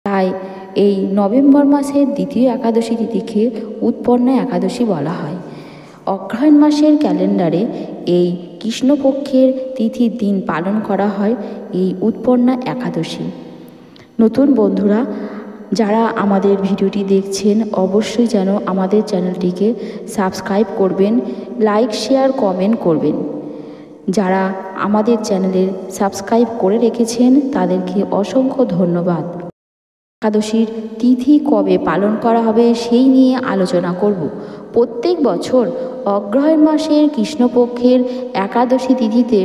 তাই এই নভেম্বর মাসের দ্বিতীয় একাদশী তিথিকে উৎপন্না একাদশী বলা হয়। অগ্রহায়ণ মাসের ক্যালেন্ডারে এই কৃষ্ণপক্ষের তিথির দিন পালন করা হয় এই উৎপন্না একাদশী। নতুন বন্ধুরা যারা আমাদের ভিডিওটি দেখছেন অবশ্যই যেন আমাদের চ্যানেলটিকে সাবস্ক্রাইব করবেন, লাইক শেয়ার কমেন্ট করবেন। যারা আমাদের চ্যানেলের সাবস্ক্রাইব করে রেখেছেন তাদেরকে অসংখ্য ধন্যবাদ। একাদশীর তিথি কবে পালন করা হবে সেই নিয়ে আলোচনা করব। প্রত্যেক বছর অগ্রহায়ণ মাসের কৃষ্ণপক্ষের একাদশী তিথিতে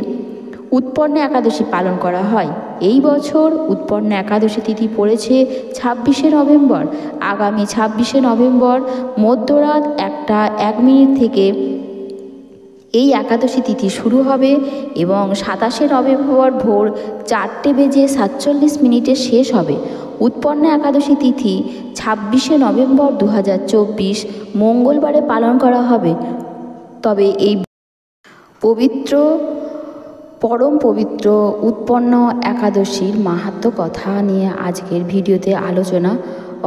উৎপন্না একাদশী পালন করা হয়। এই বছর উৎপন্না একাদশী তিথি পড়েছে 26শে নভেম্বর। আগামী 26শে নভেম্বর মধ্যরাত 1:01 থেকে এই একাদশী তিথি শুরু হবে এবং 27শে নভেম্বর ভোর 4:47 শেষ হবে। উৎপন্না একাদশী তিথি 26শে নভেম্বর 2024 মঙ্গলবারে পালন করা হবে। তবে এই পরম পবিত্র উৎপন্না একাদশীর মাহাত্ম্য কথা নিয়ে আজকের ভিডিওতে আলোচনা।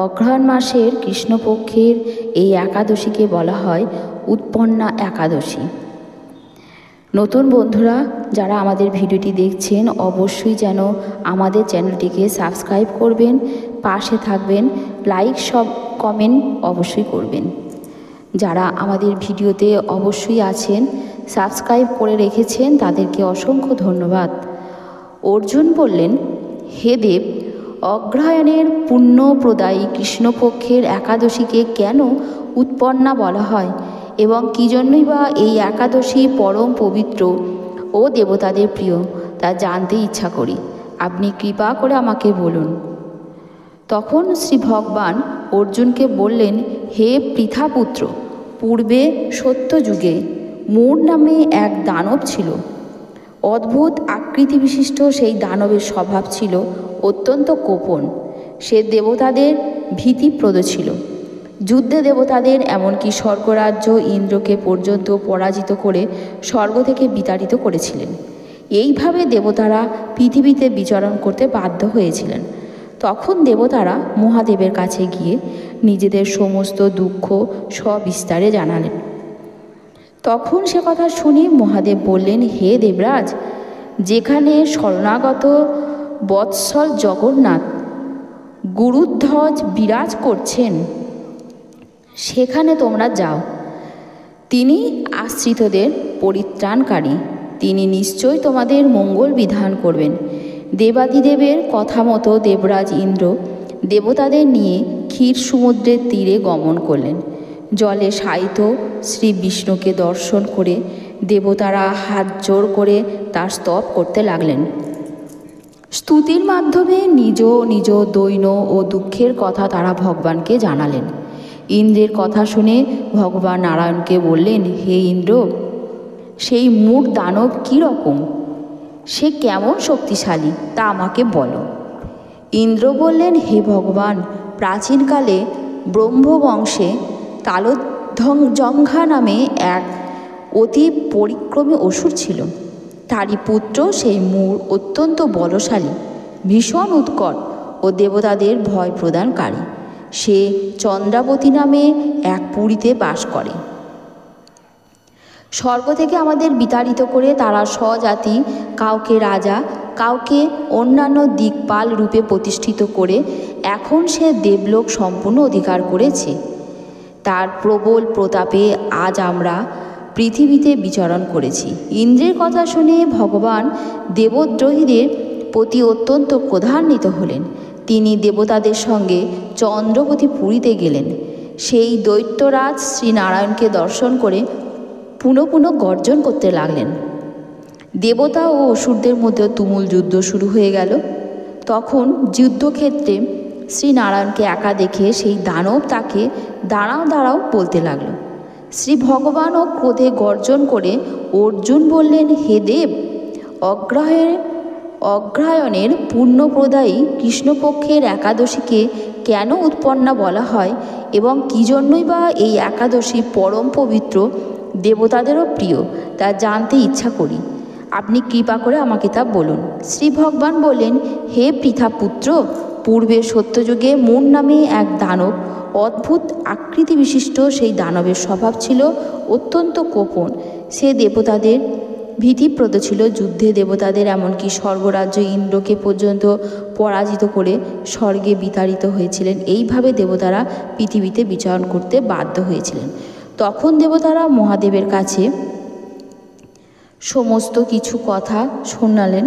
অগ্রহায়ণ মাসের কৃষ্ণপক্ষের এই একাদশীকে বলা হয় উৎপন্না একাদশী। নতুন বন্ধুরা যারা আমাদের ভিডিওটি দেখছেন অবশ্যই যেন আমাদের চ্যানেলটিকে সাবস্ক্রাইব করবেন, পাশে থাকবেন, লাইক কমেন্ট অবশ্যই করবেন। যারা আমাদের ভিডিওতে অবশ্যই আছেন সাবস্ক্রাইব করে রেখেছেন তাদেরকে অসংখ্য ধন্যবাদ। অর্জুন বললেন, হে দেব, অগ্রহায়ণের পুণ্যপ্রদায়ী কৃষ্ণপক্ষের একাদশীকে কেন উৎপন্না বলা হয় এবং কী জন্যই বা এই একাদশী পরম পবিত্র ও দেবতাদের প্রিয় তা জানতে ইচ্ছা করি। আপনি কৃপা করে আমাকে বলুন। তখন শ্রী ভগবান অর্জুনকে বললেন, হে পৃথাপুত্র, পূর্বে সত্যযুগে মূর নামে এক দানব ছিল। অদ্ভুত আকৃতি বিশিষ্ট সেই দানবের স্বভাব ছিল অত্যন্ত কোপন। সে দেবতাদের ভীতিপ্রদ ছিল। যুদ্ধে দেবতাদের এমনকি স্বর্গরাজ্য ইন্দ্রকে পর্যন্ত পরাজিত করে স্বর্গ থেকে বিতাড়িত করেছিলেন। এইভাবে দেবতারা পৃথিবীতে বিচরণ করতে বাধ্য হয়েছিলেন। তখন দেবতারা মহাদেবের কাছে গিয়ে নিজেদের সমস্ত দুঃখ সবিস্তারে জানালেন। তখন সে কথা শুনে মহাদেব বললেন, হে দেবরাজ, যেখানে শরণাগত বৎসল জগন্নাথ গুরুধ্বজ বিরাজ করছেন সেখানে তোমরা যাও। তিনি আশ্রিতদের পরিত্রাণকারী, তিনি নিশ্চয়ই তোমাদের মঙ্গল বিধান করবেন। দেবাদিদেবের কথা মতো দেবরাজ ইন্দ্র দেবতাদের নিয়ে ক্ষীর সমুদ্রের তীরে গমন করলেন। জলে শায়িত শ্রী বিষ্ণুকে দর্শন করে দেবতারা হাত জোড় করে তার স্তব করতে লাগলেন। স্তুতির মাধ্যমে নিজ নিজ দৈন্য ও দুঃখের কথা তারা ভগবানকে জানালেন। ইন্দ্রের কথা শুনে ভগবান নারায়ণকে বললেন, হে ইন্দ্র, সেই মূঢ় দানব কী রকম, সে কেমন শক্তিশালী তা আমাকে বলো। ইন্দ্র বললেন, হে ভগবান, প্রাচীনকালে ব্রহ্মবংশে তালধ্বজঙ্ঘা নামে এক অতি পরিক্রমী অসুর ছিল। তারই পুত্র সেই মূঢ় অত্যন্ত বলশালী, ভীষণ উৎকট ও দেবতাদের ভয় প্রদানকারী। সে চন্দ্রাবতী নামে এক পুরীতে বাস করে। স্বর্গ থেকে আমাদের বিতাড়িত করে তারা স্বজাতি কাউকে রাজা, কাউকে অন্যান্য দিকপাল রূপে প্রতিষ্ঠিত করে এখন সে দেবলোক সম্পূর্ণ অধিকার করেছে। তার প্রবল প্রতাপে আজ আমরা পৃথিবীতে বিচরণ করেছি। ইন্দ্রের কথা শুনে ভগবান দেবদ্রোহীদের প্রতি অত্যন্ত ক্রোধান্বিত হলেন। তিনি দেবতাদের সঙ্গে চন্দ্রবতী পুরীতে গেলেন। সেই দৈত্যরাজ শ্রীনারায়ণকে দর্শন করে পুনঃ পুনঃ গর্জন করতে লাগলেন। দেবতা ও অসুরদের মধ্যে তুমুল যুদ্ধ শুরু হয়ে গেল। তখন যুদ্ধক্ষেত্রে শ্রীনারায়ণকে একা দেখে সেই দানব তাকে দাঁড়াও দাঁড়াও বলতে লাগল। শ্রী ভগবানও ক্রোধে গর্জন করে অর্জুন বললেন, হে দেব, অগ্রহায়ণের পুণ্যপ্রদায়ী কৃষ্ণপক্ষের একাদশীকে কেন উৎপন্না বলা হয় এবং কী জন্যই বা এই একাদশী পরম পবিত্র দেবতাদেরও প্রিয় তা জানতে ইচ্ছা করি। আপনি কৃপা করে আমাকে তা বলুন। শ্রী ভগবান বললেন, হে পৃথাপুত্র, পূর্বে সত্যযুগে মুর নামে এক দানব, অদ্ভুত আকৃতি বিশিষ্ট সেই দানবের স্বভাব ছিল অত্যন্ত কোপন। সে দেবতাদের ভীতিপ্রদ ছিল। যুদ্ধে দেবতাদের এমনকি স্বর্গরাজ্য ইন্দ্রকে পর্যন্ত পরাজিত করে স্বর্গে বিতাড়িত হয়েছিলেন। এইভাবে দেবতারা পৃথিবীতে বিচরণ করতে বাধ্য হয়েছিলেন। তখন দেবতারা মহাদেবের কাছে সমস্ত কিছু কথা শোনালেন।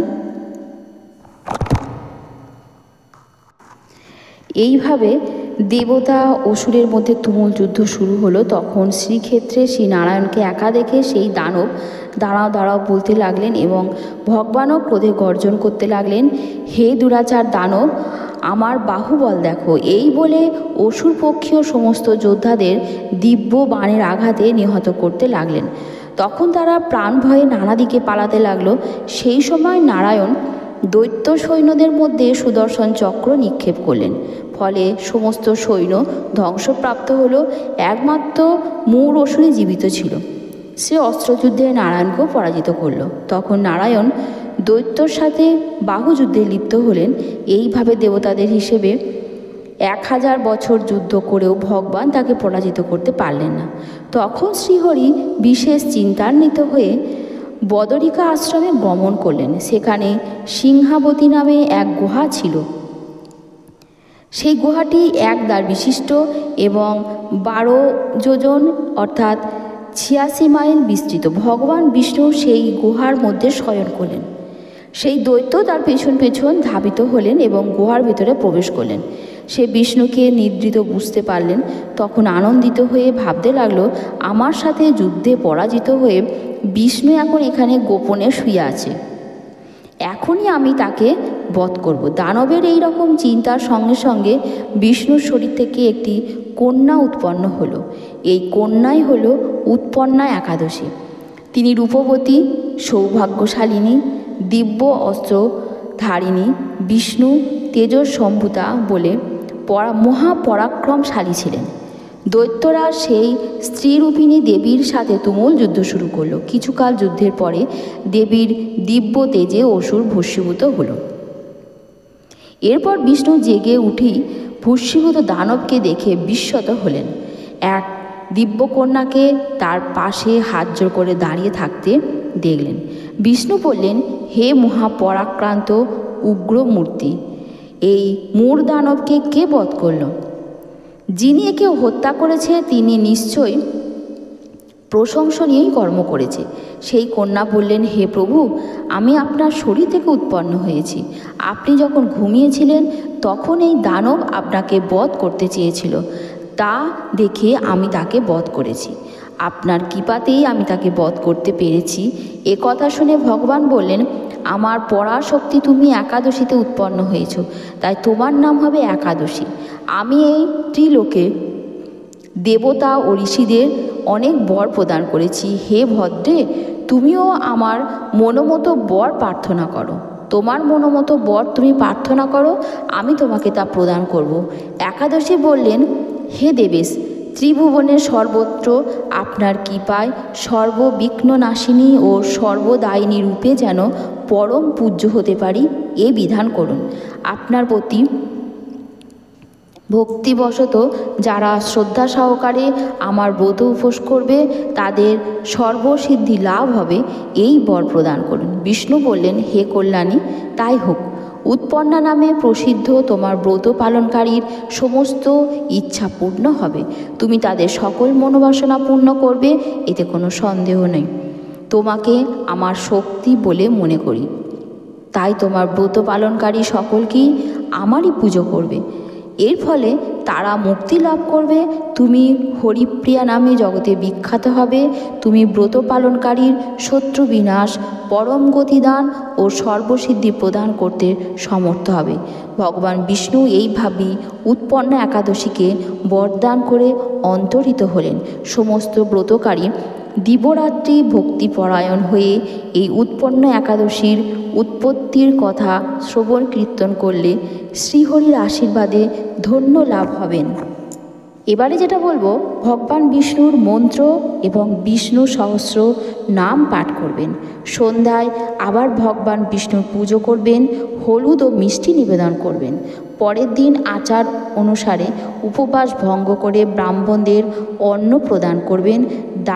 এইভাবে দেবতা অসুরের মধ্যে তুমুল যুদ্ধ শুরু হলো। তখন শ্রীক্ষেত্রে শ্রী নারায়ণকে একা দেখে সেই দানব দাঁড়াও দাঁড়াও বলতে লাগলেন এবং ভগবানও ক্রোধে গর্জন করতে লাগলেন, হে দুরাচার দানব, আমার বাহুবল দেখো। এই বলে অসুর পক্ষীয় সমস্ত যোদ্ধাদের দিব্য বাণের আঘাতে নিহত করতে লাগলেন। তখন তারা প্রাণ ভয়ে নানা দিকে পালাতে লাগলো। সেই সময় নারায়ণ দৈত্য সৈন্যদের মধ্যে সুদর্শন চক্র নিক্ষেপ করলেন। ফলে সমস্ত সৈন্য ধ্বংসপ্রাপ্ত হলো। একমাত্র মুর অসুরই জীবিত ছিল। সে অস্ত্রযুদ্ধে নারায়ণকেও পরাজিত করল। তখন নারায়ণ দৈত্যর সাথে বাহুযুদ্ধে লিপ্ত হলেন। এইভাবে দেবতাদের হিসেবে 1000 বছর যুদ্ধ করেও ভগবান তাকে পরাজিত করতে পারলেন না। তখন শ্রীহরি বিশেষ চিন্তান্বিত হয়ে বদরিকা আশ্রমে গমন করলেন। সেখানে সিংহাবতী নামে এক গুহা ছিল। সেই গুহাটি 1 দ্বার বিশিষ্ট এবং 12 যোজন অর্থাৎ 86 মাইল বিস্তৃত। ভগবান বিষ্ণু সেই গুহার মধ্যে শয়ন করলেন। সেই দৈত্য তার পেছন পেছন ধাবিত হলেন এবং গুহার ভেতরে প্রবেশ করলেন। সে বিষ্ণুকে নিদ্রিত বুঝতে পারলেন। তখন আনন্দিত হয়ে ভাবতে লাগলো, আমার সাথে যুদ্ধে পরাজিত হয়ে বিষ্ণু এখন এখানে গোপনে শুয়ে আছে, এখনই আমি তাকে বধ করব। দানবের এই রকম চিন্তার সঙ্গে সঙ্গে বিষ্ণুর শরীর থেকে একটি কন্যা উৎপন্ন হলো। এই কন্যাই হলো উৎপন্না একাদশী। তিনি রূপবতী, সৌভাগ্যশালিনী, দিব্য অস্ত্রধারিণী, বিষ্ণু তেজস্সম্ভূতা বলে মহাপরাক্রমশালী ছিলেন। দৈত্যরা সেই স্ত্রীরূপিণী দেবীর সাথে তুমুল যুদ্ধ শুরু করলো। কিছুকাল যুদ্ধের পরে দেবীর দিব্য তেজে অসুর ভস্মীভূত হলো। এরপর বিষ্ণু জেগে উঠেই ভস্মীভূত দানবকে দেখে বিস্মিত হলেন। এক দিব্যকন্যাকে তার পাশে হাত জোড় করে দাঁড়িয়ে থাকতে দেখলেন। বিষ্ণু বললেন, হে মহাপরাক্রান্ত উগ্রমূর্তি, এই মূর দানবকে কে বধ করল? যিনি একে হত্যা করেছে তিনি নিশ্চয়ই প্রশংসনীয় কর্ম করেছে। সেই কন্যা বললেন, হে প্রভু, আমি আপনার শরীর থেকে উৎপন্ন হয়েছি। আপনি যখন ঘুমিয়েছিলেন তখন এই দানব আপনাকে বধ করতে চেয়েছিল। তা দেখে আমি তাকে বধ করেছি। আপনার কৃপাতেই আমি তাকে বধ করতে পেরেছি। এ কথা শুনে ভগবান বললেন, আমার পরাশক্তি, তুমি একাদশীতে উৎপন্ন হয়েছ, তাই তোমার নাম হবে একাদশী। আমি এই ত্রিলোকে দেবতা ও ঋষিদের অনেক বর প্রদান করেছি। হে ভদ্রে, তুমিও আমার মনোমতো বর প্রার্থনা করো। তোমার মনোমতো বর তুমি প্রার্থনা করো, আমি তোমাকে তা প্রদান করব। একাদশী বললেন, হে দেবেশ, ত্রিভুবনের সর্বত্র আপনার কৃপায় সর্ববিঘ্ননাশিনী ও সর্বদায়িনী রূপে যেন পরম পূজ্য হতে পারি, এ বিধান করুন। আপনার প্রতি ভক্তিবশত যারা শ্রদ্ধা সহকারে আমার ব্রত উপোস করবে তাদের সর্বসিদ্ধি লাভ হবে, এই বর প্রদান করুন। বিষ্ণু বললেন, হে কল্যাণী, তাই হোক। উৎপন্না নামে প্রসিদ্ধ তোমার ব্রত পালনকারীর সমস্ত ইচ্ছা পূর্ণ হবে। তুমি তাদের সকল মনোবাসনা পূর্ণ করবে, এতে কোনো সন্দেহ নেই। তোমাকে আমার শক্তি বলে মনে করি, তাই তোমার ব্রত পালনকারী সকলকেই আমারই পুজো করবে। এর ফলে তারা মুক্তি লাভ করবে। তুমি হরিপ্রিয়া নামে জগতে বিখ্যাত হবে। তুমি ব্রত পালনকারীর শত্রু বিনাশ, পরম গতিদান ও সর্বসিদ্ধি প্রদান করতে সমর্থ হবে। ভগবান বিষ্ণু এইভাবেই উৎপন্ন একাদশীকে বরদান করে অন্তরিত হলেন। সমস্ত ব্রতকারী দিবরাত্রি ভক্তিপরায়ণ হয়ে এই উৎপন্ন একাদশীর উৎপত্তির কথা শ্রবণ কীর্তন করলে শ্রীহরির আশীর্বাদে ধন্য লাভ হবেন। এবারে যেটা বলবো, ভগবান বিষ্ণুর মন্ত্র এবং বিষ্ণু সহস্র নাম পাঠ করবেন। সন্ধ্যায় আবার ভগবান বিষ্ণুর পুজো করবেন, হলুদ ও মিষ্টি নিবেদন করবেন। পরের দিন আচার অনুসারে উপবাস ভঙ্গ করে ব্রাহ্মণদের অন্ন প্রদান করবেন। দান